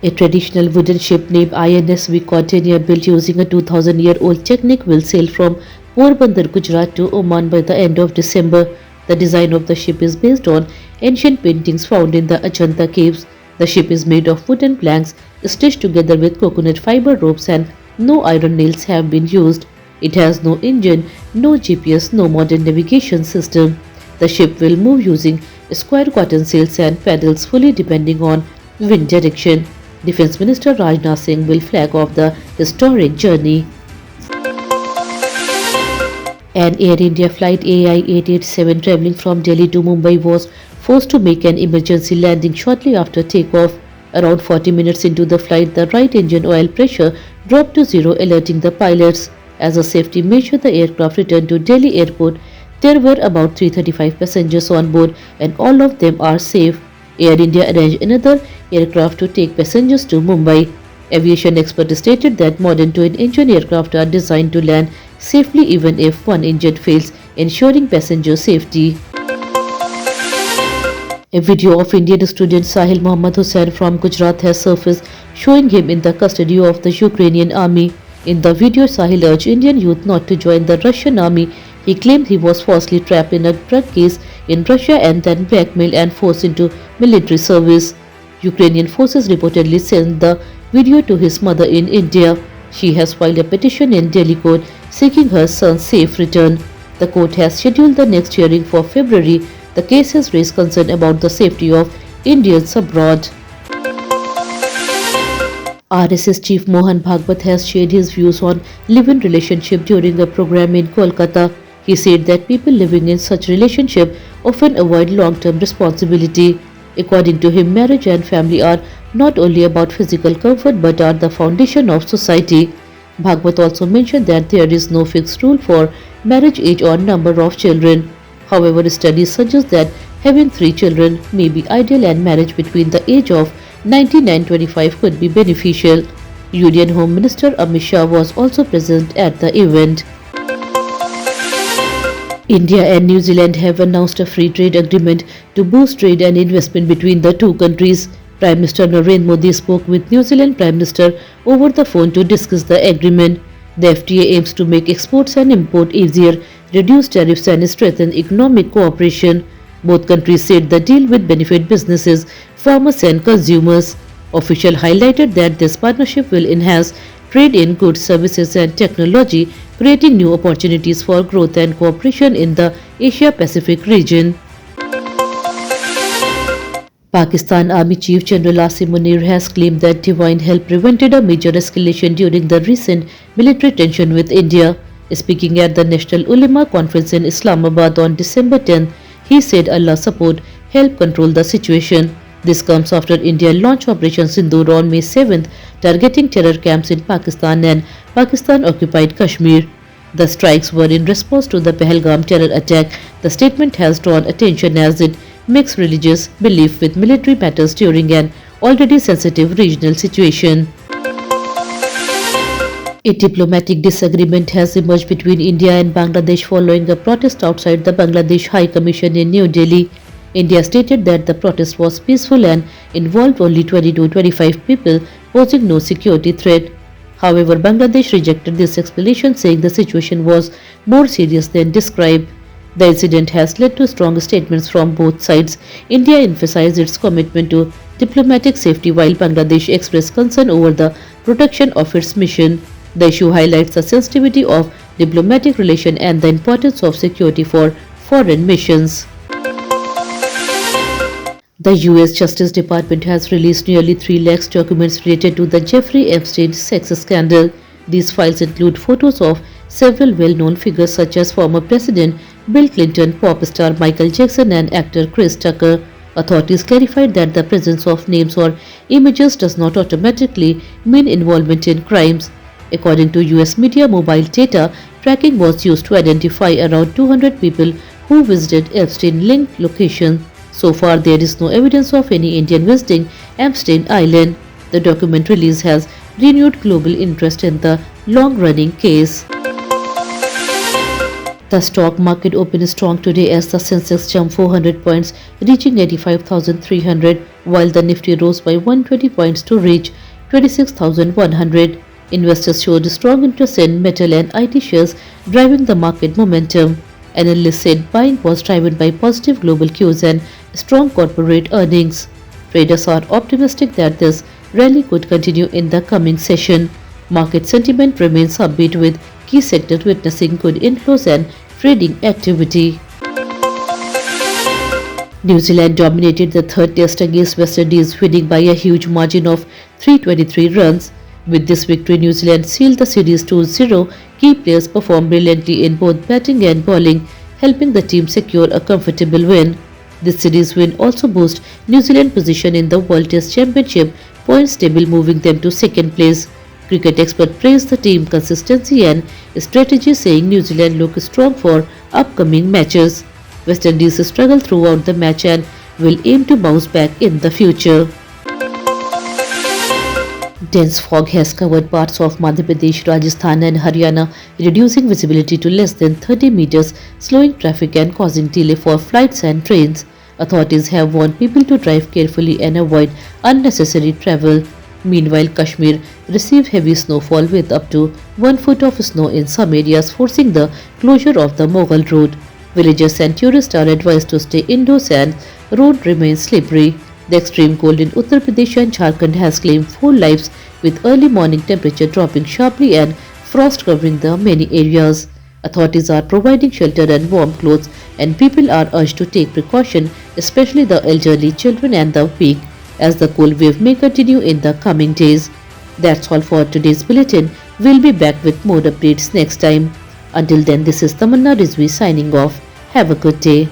A traditional wooden ship named INS Victoria, built using a 2000-year-old technique, will sail from Porbandar, Gujarat to Oman by the end of December. The design of the ship is based on ancient paintings found in the Ajanta caves. The ship is made of wooden planks stitched together with coconut fiber ropes, and no iron nails have been used. It has no engine, no GPS, no modern navigation system. The ship will move using square cotton sails and paddles fully depending on wind direction. Defense Minister Rajnath Singh will flag off the historic journey. An Air India flight AI-887 traveling from Delhi to Mumbai was forced to make an emergency landing shortly after takeoff. Around 40 minutes into the flight, the right engine oil pressure dropped to zero, alerting the pilots. As a safety measure, the aircraft returned to Delhi airport. There were about 335 passengers on board, and all of them are safe. Air India arranged another aircraft to take passengers to Mumbai. Aviation experts stated that modern twin-engine aircraft are designed to land safely even if one engine fails, ensuring passenger safety. A video of Indian student Sahil Mohammad Hussain from Gujarat has surfaced, showing him in the custody of the Ukrainian army. In the video, Sahil urged Indian youth not to join the Russian army. He claimed he was falsely trapped in a drug case in Russia and then blackmailed and forced into military service. Ukrainian forces reportedly sent the video to his mother in India. She has filed a petition in Delhi court seeking her son's safe return. The court has scheduled the next hearing for February. The case has raised concern about the safety of Indians abroad. RSS chief Mohan Bhagwat has shared his views on live-in relationship during a program in Kolkata. He said that people living in such relationship often avoid long-term responsibility. According to him, marriage and family are not only about physical comfort but are the foundation of society. Bhagwat also mentioned that there is no fixed rule for marriage age or number of children. However, studies suggest that having 3 children may be ideal and marriage between the age of 19 and 25 could be beneficial. Union Home Minister Amit Shah was also present at the event. India and New Zealand have announced a free trade agreement to boost trade and investment between the two countries. Prime Minister Narendra Modi spoke with New Zealand Prime Minister over the phone to discuss the agreement. The FTA aims to make exports and import easier, reduce tariffs and strengthen economic cooperation. Both countries said the deal will benefit businesses, farmers and consumers. Officials highlighted that this partnership will enhance trade in goods, services and technology, creating new opportunities for growth and cooperation in the Asia-Pacific region. Pakistan Army Chief General Asim Munir has claimed that divine help prevented a major escalation during the recent military tension with India. Speaking at the National Ulema Conference in Islamabad on December 10, he said Allah's support helped control the situation. This comes after India launched Operation Sindoor on May 7th, targeting terror camps in Pakistan and Pakistan-occupied Kashmir. The strikes were in response to the Pahalgam terror attack. The statement has drawn attention as it mixed religious belief with military matters during an already sensitive regional situation. A diplomatic disagreement has emerged between India and Bangladesh following a protest outside the Bangladesh High Commission in New Delhi. India stated that the protest was peaceful and involved only 20 to 25 people, posing no security threat. However, Bangladesh rejected this explanation, saying the situation was more serious than described. The incident has led to strong statements from both sides. India emphasized its commitment to diplomatic safety while Bangladesh expressed concern over the protection of its mission. The issue highlights the sensitivity of diplomatic relations and the importance of security for foreign missions. The U.S. Justice Department has released nearly 3 lakh documents related to the Jeffrey Epstein sex scandal. These files include photos of several well-known figures such as former President Bill Clinton, pop star Michael Jackson and actor Chris Tucker. Authorities clarified that the presence of names or images does not automatically mean involvement in crimes. According to U.S. media, mobile data tracking was used to identify around 200 people who visited Epstein-linked locations. So far, there is no evidence of any Indian visiting Epstein Island. The document release has renewed global interest in the long-running case. The stock market opened strong today as the Sensex jumped 400 points, reaching 85,300. while the Nifty rose by 120 points to reach 26,100. Investors showed strong interest in metal and IT shares, driving the market momentum. Analysts said buying was driven by positive global cues and strong corporate earnings. Traders are optimistic that this rally could continue in the coming session. Market sentiment remains upbeat with key sectors witnessing good inflows and trading activity. New Zealand dominated the third test against West Indies, winning by a huge margin of 323 runs. With this victory, New Zealand sealed the series 2-0. Key players performed brilliantly in both batting and bowling, helping the team secure a comfortable win. This series win also boosts New Zealand's position in the World Test Championship points table, moving them to second place. Cricket experts praised the team's consistency and strategy, saying New Zealand look strong for upcoming matches. West Indies struggled throughout the match and will aim to bounce back in the future. Dense fog has covered parts of Madhya Pradesh, Rajasthan and Haryana, reducing visibility to less than 30 meters, slowing traffic and causing delay for flights and trains. Authorities have warned people to drive carefully and avoid unnecessary travel. Meanwhile, Kashmir received heavy snowfall with up to 1 foot of snow in some areas, forcing the closure of the Mughal Road. Villagers and tourists are advised to stay indoors and road remains slippery. The extreme cold in Uttar Pradesh and Jharkhand has claimed 4 lives, with early morning temperature dropping sharply and frost covering the many areas. Authorities are providing shelter and warm clothes, and people are urged to take precaution, especially the elderly, children and the weak, as the cold wave may continue in the coming days. That's all for today's bulletin. We'll be back with more updates next time. Until then, this is Tamanna Rizvi signing off. Have a good day.